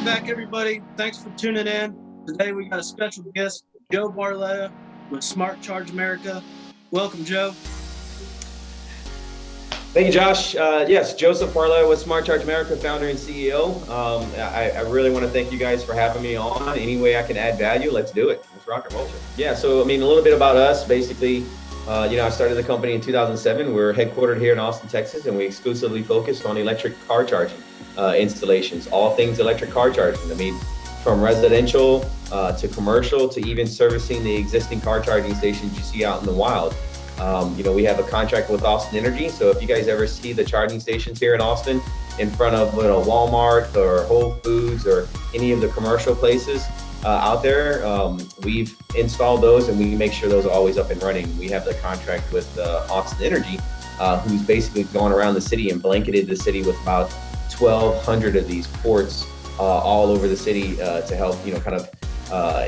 back, everybody. Thanks for tuning in. Today we got a special guest, Joe Barletta with Smartcharge America. Welcome, Joe. Thank you, Josh. Yes, Joseph Barletta with Smartcharge America, founder and CEO. I really want to thank you guys for having me on. Any way I can add value, let's do it. Let's rock and roll. Yeah, so a little bit about us. Basically, I started the company in 2007. We're headquartered here in Austin, Texas, and we exclusively focus on electric car charging installations, all things electric car charging. From residential to commercial to even servicing the existing car charging stations you see out in the wild. We have a contract with Austin Energy. So if you guys ever see the charging stations here in Austin in front of Walmart or Whole Foods or any of the commercial places out there, we've installed those and we make sure those are always up and running. We have the contract with Austin Energy, who's basically gone around the city and blanketed the city with about 1,200 of these ports all over the city to help,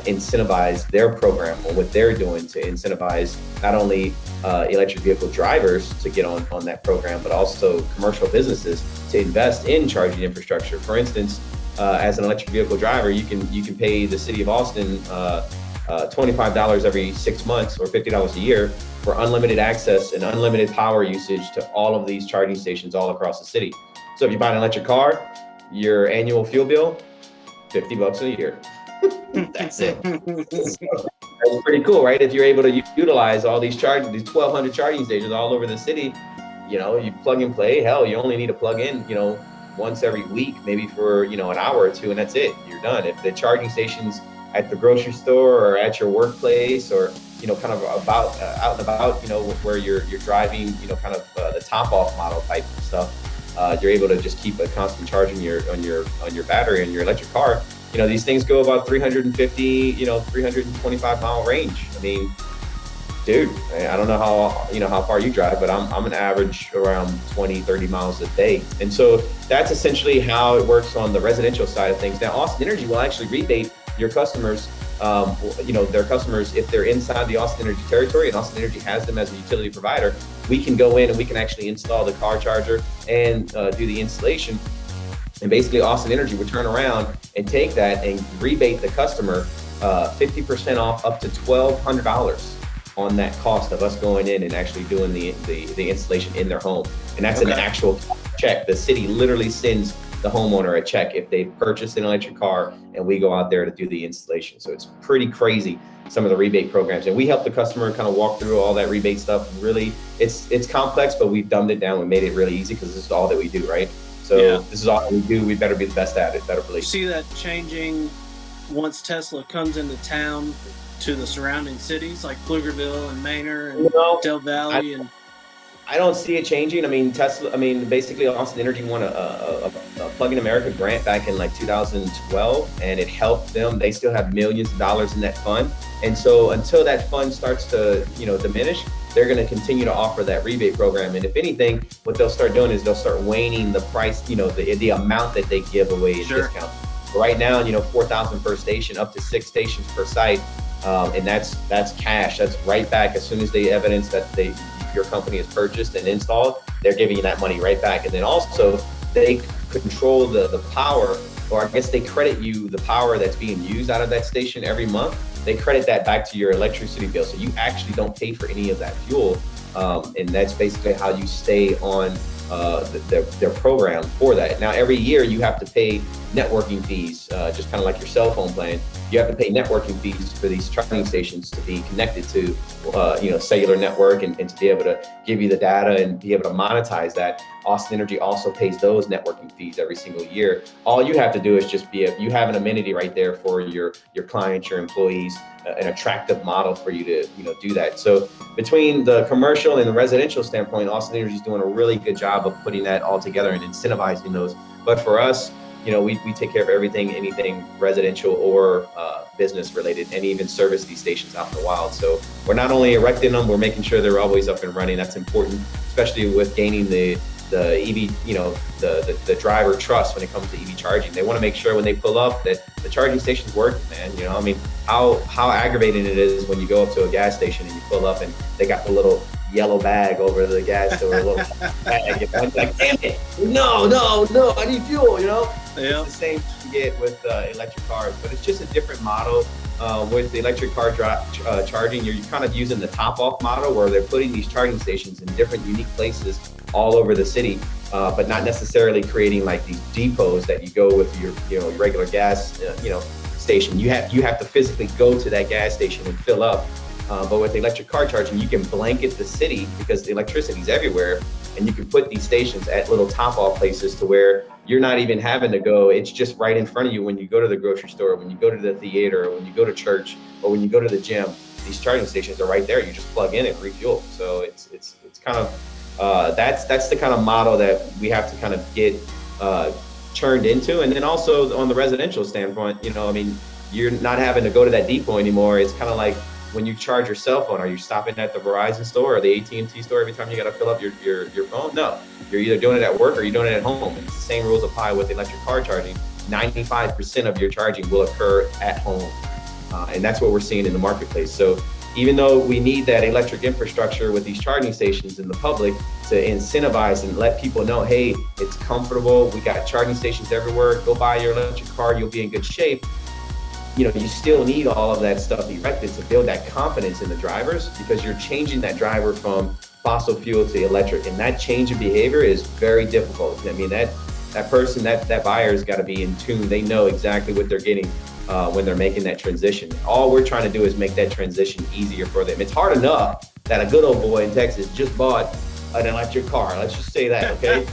incentivize their program or what they're doing to incentivize not only electric vehicle drivers to get on that program, but also commercial businesses to invest in charging infrastructure. For instance, as an electric vehicle driver, you can pay the city of Austin $25 every 6 months or $50 a year for unlimited access and unlimited power usage to all of these charging stations all across the city. So if you buy an electric car, your annual fuel bill, $50 a year. That's it. That's pretty cool, right? If you're able to utilize all these 1,200 charging stations all over the city, you plug and play. Hell, you only need to plug in, once every week, maybe for, an hour or two, and that's it. You're done. If the charging station's at the grocery store or at your workplace or, kind of about out and about, where you're driving, the top off model type of stuff, you're able to just keep a constant charge on your battery and your electric car. These things go about 350, 325 mile range. Dude, I don't know how far you drive, but I'm an average around 20, 30 miles a day. And so that's essentially how it works on the residential side of things. Now, Austin Energy will actually rebate your customers, their customers, if they're inside the Austin Energy territory and Austin Energy has them as a utility provider, we can go in and we can actually install the car charger and do the installation. And basically Austin Energy would turn around and take that and rebate the customer 50% off up to $1,200 on that cost of us going in and actually doing the installation in their home. And that's an actual check. The city literally sends the homeowner a check if they purchased an electric car and we go out there to do the installation. So it's pretty crazy, some of the rebate programs. And we help the customer kind of walk through all that rebate stuff. Really, it's complex, but we've dumbed it down. We made it really easy because this is all that we do, right? So This is all we do. We better be the best at it. Better believe. You see that changing once Tesla comes into town to the surrounding cities like Pflugerville and Manor and Del Valley I don't see it changing. Tesla, basically Austin Energy won a Plug in America grant back in 2012, and it helped them. They still have millions of dollars in that fund. And so until that fund starts to, diminish, they're going to continue to offer that rebate program. And if anything, what they'll start doing is they'll start waning the price, the amount that they give away in discount. Right now, $4,000 per station, up to 6 stations per site. And that's cash. That's right back as soon as they evidence that your company is purchased and installed, they're giving you that money right back. And then also they control the power, or I guess they credit you the power that's being used out of that station every month. They credit that back to your electricity bill. So you actually don't pay for any of that fuel. And that's basically how you stay on their program for that. Now, every year you have to pay networking fees, just kind of like your cell phone plan. You have to pay networking fees for these charging stations to be connected to, cellular network and to be able to give you the data and be able to monetize that. Austin Energy also pays those networking fees every single year. All you have to do is just you have an amenity right there for your clients, your employees, an attractive model for you to, do that. So between the commercial and the residential standpoint, Austin Energy is doing a really good job of putting that all together and incentivizing those. But for us, we take care of anything residential or business related, and even service these stations out in the wild. So we're not only erecting them, we're making sure they're always up and running. That's important, especially with gaining the EV, the driver trust when it comes to EV charging. They want to make sure when they pull up that the charging station's working, man. How aggravating it is when you go up to a gas station and you pull up and they got the little yellow bag over the gas or a little bag. Like, damn it, no, I need fuel, Yeah. It's the same get with electric cars, but it's just a different model. With the electric car charging, you're kind of using the top-off model where they're putting these charging stations in different unique places all over the city, but not necessarily creating like these depots that you go with your your regular gas station. You have to physically go to that gas station and fill up. But with electric car charging, you can blanket the city because the electricity is everywhere, and you can put these stations at little top-off places to where you're not even having to go. It's just right in front of you when you go to the grocery store, when you go to the theater, or when you go to church, or when you go to the gym. These charging stations are right there. You just plug in and refuel. So it's kind of that's the kind of model that we have to kind of get turned into. And then also on the residential standpoint, I mean, you're not having to go to that depot anymore. It's kind of like when you charge your cell phone, are you stopping at the Verizon store or the AT&T store every time you got to fill up your phone? No, you're either doing it at work or you're doing it at home. It's the same rules apply with electric car charging. 95% of your charging will occur at home. And that's what we're seeing in the marketplace. So even though we need that electric infrastructure with these charging stations in the public to incentivize and let people know, hey, it's comfortable. We got charging stations everywhere. Go buy your electric car. You'll be in good shape. You still need all of that stuff erected to build that confidence in the drivers, because you're changing that driver from fossil fuel to electric. And that change of behavior is very difficult. I mean, that person, that buyer's got to be in tune. They know exactly what they're getting when they're making that transition. All we're trying to do is make that transition easier for them. It's hard enough that a good old boy in Texas just bought an electric car. Let's just say that, okay?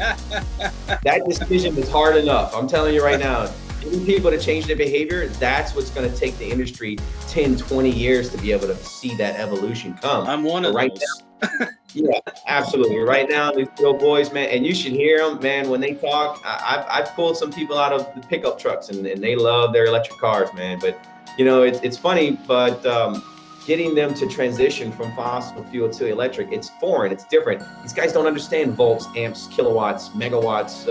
That decision is hard enough. I'm telling you right now. Getting people to change their behavior, that's what's going to take the industry 10, 20 years to be able to see that evolution come. I'm one of right those. Now, yeah, absolutely. Right now, these little boys, man, and you should hear them, man, when they talk. I've pulled some people out of the pickup trucks, and they love their electric cars, man. But, it's funny, but getting them to transition from fossil fuel to electric, it's foreign, it's different. These guys don't understand volts, amps, kilowatts, megawatts,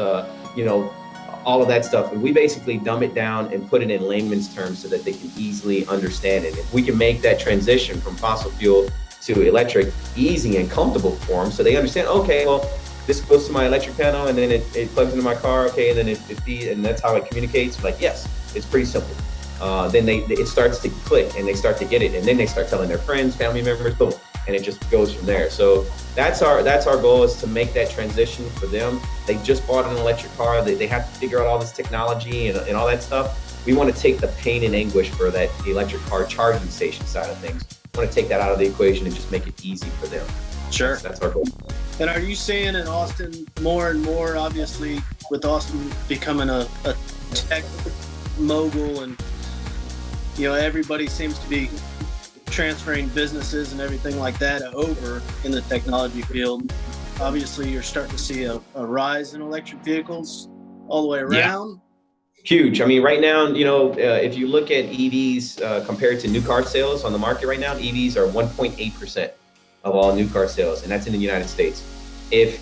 all of that stuff. And we basically dumb it down and put it in layman's terms so that they can easily understand it. If we can make that transition from fossil fuel to electric easy and comfortable for them, so they understand, okay, well, this goes to my electric panel and then it plugs into my car, okay, and then it feeds, and that's how it communicates. Like, yes, it's pretty simple. Then it starts to click and they start to get it, and then they start telling their friends, family members, boom, and it just goes from there. So that's our goal, is to make that transition for them. They just bought an electric car. They have to figure out all this technology and all that stuff. We want to take the pain and anguish for the electric car charging station side of things. We want to take that out of the equation and just make it easy for them. Sure. That's our goal. And are you seeing in Austin more and more, obviously, with Austin becoming a tech mogul, and everybody seems to be transferring businesses and everything like that over in the technology field? Obviously, you're starting to see a rise in electric vehicles all the way around. Yeah. Huge. I mean, right now, if you look at EVs compared to new car sales on the market right now, EVs are 1.8% of all new car sales, and that's in the United States. If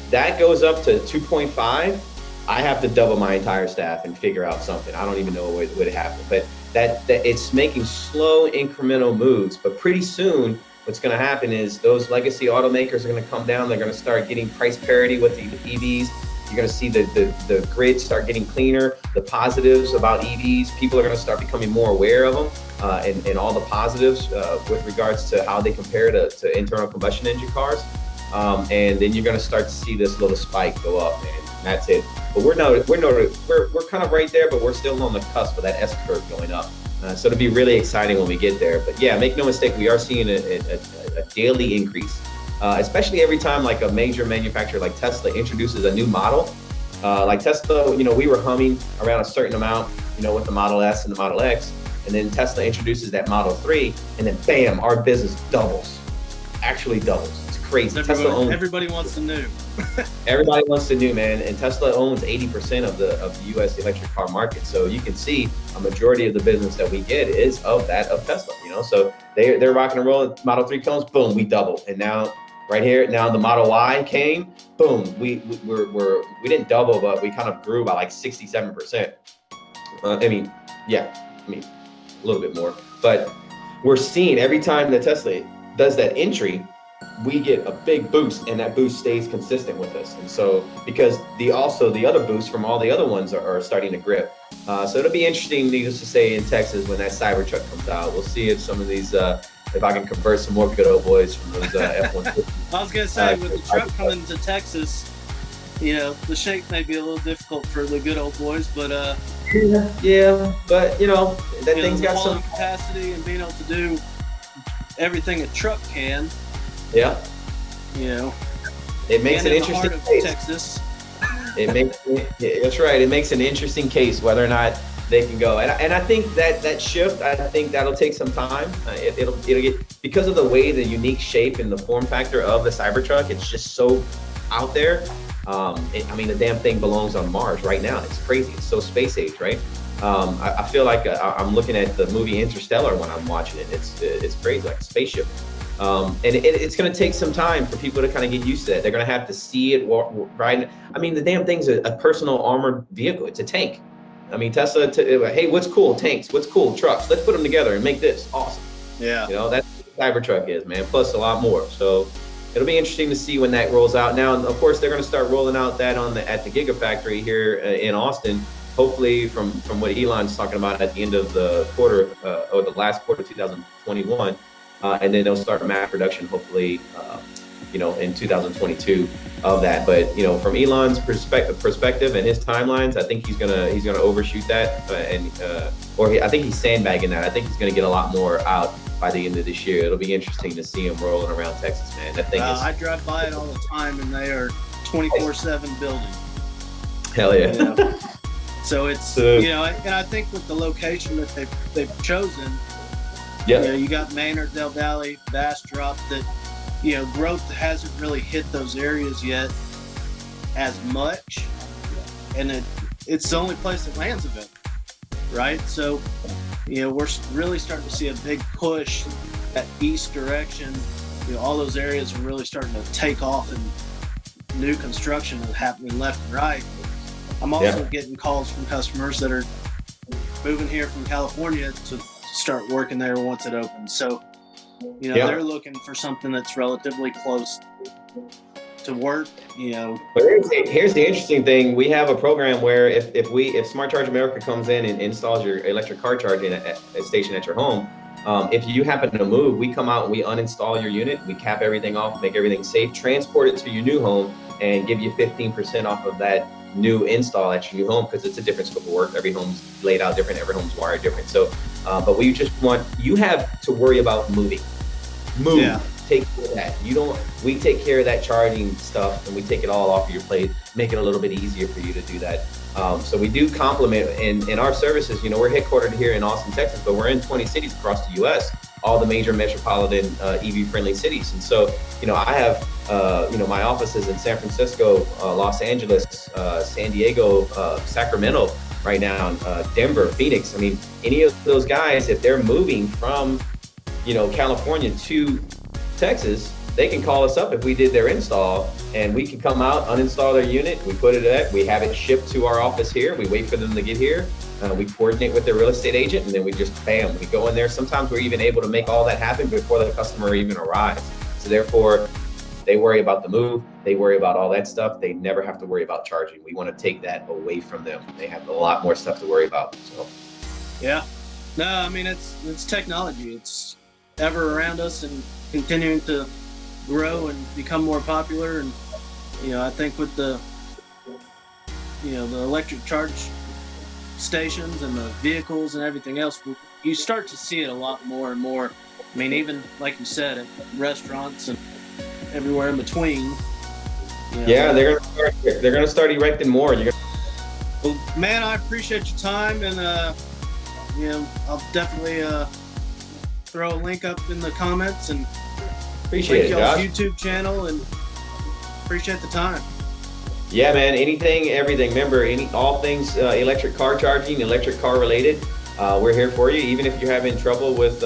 that goes up to 2.5, I have to double my entire staff and figure out something. I don't even know what would happen, but that it's making slow incremental moves. But pretty soon, what's going to happen is those legacy automakers are going to come down. They're going to start getting price parity with the EVs. You're going to see the grid start getting cleaner. The positives about EVs, people are going to start becoming more aware of them, and all the positives with regards to how they compare to internal combustion engine cars. And then you're going to start to see this little spike go up, man. And that's it. But we're kind of right there, but we're still on the cusp of that S curve going up. So it'll be really exciting when we get there. But yeah, make no mistake, we are seeing a daily increase, especially every time like a major manufacturer like Tesla introduces a new model. Like Tesla, we were humming around a certain amount, with the Model S and the Model X, and then Tesla introduces that Model 3, and then bam, our business doubles, actually doubles. It's crazy. Everybody wants the new. Everybody wants the new, man, and Tesla owns 80% of the U.S. electric car market. So you can see a majority of the business that we get is of Tesla. So they're rocking and rolling. Model 3 comes, boom, we double, and now right here, now the Model Y came, boom, we didn't double, but we kind of grew by like 67%. A little bit more, but we're seeing every time that Tesla does that entry, we get a big boost, and that boost stays consistent with us. And so, because the other boosts from all the other ones are starting to grip. So it'll be interesting, needless to say, in Texas when that Cybertruck comes out. We'll see if some of these, if I can convert some more good old boys from those F-150. I was gonna say, with the truck coming to Texas, the shape may be a little difficult for the good old boys, but yeah, but that thing's got some capacity and being able to do everything a truck can. Yeah. It makes an interesting case. Texas. That's right. It makes an interesting case whether or not they can go. And I think that shift, I think that'll take some time. It'll get, because of the way, the unique shape and the form factor of the Cybertruck, it's just so out there. The damn thing belongs on Mars right now. It's crazy. It's so space age, right? I feel like I'm looking at the movie Interstellar when I'm watching it. It's crazy, like a spaceship. And it's going to take some time for people to kind of get used to that. They're going to have to see it ride. The damn thing's a personal armored vehicle. It's a tank. Tesla, hey, what's cool? Tanks. What's cool? Trucks. Let's put them together and make this awesome. Yeah. That's what Cybertruck is, man. Plus a lot more. So it'll be interesting to see when that rolls out. Now, of course, they're going to start rolling out that at the Gigafactory here in Austin. Hopefully, from what Elon's talking about at the end of the quarter, or the last quarter of 2021. And then they'll start mass production, hopefully, in 2022 of that. But from Elon's perspective and his timelines, I think he's gonna overshoot that, I think he's sandbagging that. I think he's gonna get a lot more out by the end of this year. It'll be interesting to see him rolling around Texas, man. That thing is. I drive by it all the time, and they are 24/7 building. Hell yeah. So it's and I think with the location that they've chosen. Yeah. You got Maynard, Del Valley, Bastrop, that growth hasn't really hit those areas yet as much, and it's the only place that lands of it, right? So we're really starting to see a big push that east direction. All those areas are really starting to take off, and new construction is happening left and right. I'm also getting calls from customers that are moving here from California to start working there once it opens. So, they're looking for something that's relatively close to work, But here's the interesting thing. We have a program where if Smartcharge America comes in and installs your electric car charging station at your home, if you happen to move, we come out and we uninstall your unit, we cap everything off, make everything safe, transport it to your new home, and give you 15% off of that new install at your new home, because it's a different scope of work. Every home's laid out different, every home's wired different. So but we just you have to worry about moving. Take care of that. We take care of that charging stuff, and we take it all off of your plate, make it a little bit easier for you to do that. So we do complement in our services. We're headquartered here in Austin, Texas, but we're in 20 cities across the US, all the major metropolitan EV friendly cities. And so, I have, my offices in San Francisco, Los Angeles, San Diego, Sacramento right now, Denver, Phoenix. Any of those guys, if they're moving from, California to Texas, they can call us up if we did their install, and we can come out, uninstall their unit, we put it at, we have it shipped to our office here, we wait for them to get here, we coordinate with their real estate agent, and then we just, bam, we go in there. Sometimes we're even able to make all that happen before the customer even arrives. So therefore, they worry about the move, they worry about all that stuff, they never have to worry about charging. We want to take that away from them. They have a lot more stuff to worry about. So yeah. No, it's technology. It's ever around us and continuing to grow and become more popular. And I think with the the electric charge stations and the vehicles and everything else, you start to see it a lot more and more. Even like you said, at restaurants and everywhere in between. Yeah, they're gonna start erecting more. Well, man, I appreciate your time, and I'll definitely throw a link up in the comments and appreciate y'all's Josh. YouTube channel, and appreciate the time. Yeah, man. Anything, everything. Remember, all things electric car charging, electric car related. We're here for you. Even if you're having trouble with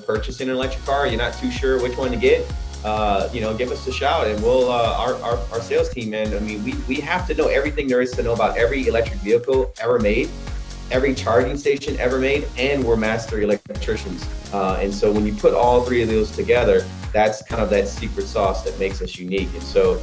purchasing an electric car, you're not too sure which one to get. Give us a shout, and we'll our sales team, man. We have to know everything there is to know about every electric vehicle ever made, every charging station ever made, and we're master electricians. And so when you put all three of those together, that's kind of that secret sauce that makes us unique. And so,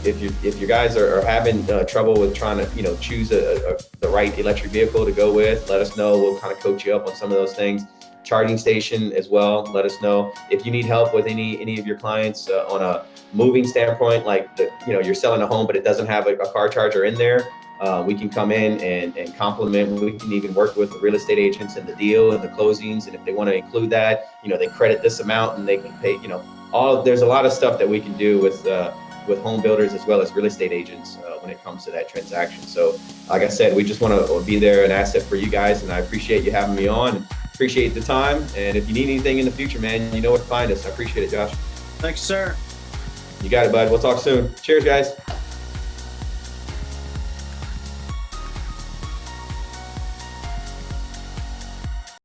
if you guys are having trouble with trying to, choose the right electric vehicle to go with, let us know. We'll kind of coach you up on some of those things. Charging station as well, let us know. If you need help with any of your clients on a moving standpoint, like you're selling a home but it doesn't have a car charger in there, we can come in and complement. We can even work with the real estate agents and the deal and the closings, and if they want to include that, they credit this amount and they can pay. There's a lot of stuff that we can do with home builders as well as real estate agents when it comes to that transaction. So like I said, we just want to be there, an asset for you guys, and I appreciate you having me on. Appreciate the time, and if you need anything in the future, man, you know where to find us. I appreciate it, Josh. Thanks, sir. You got it, bud. We'll talk soon. Cheers, guys.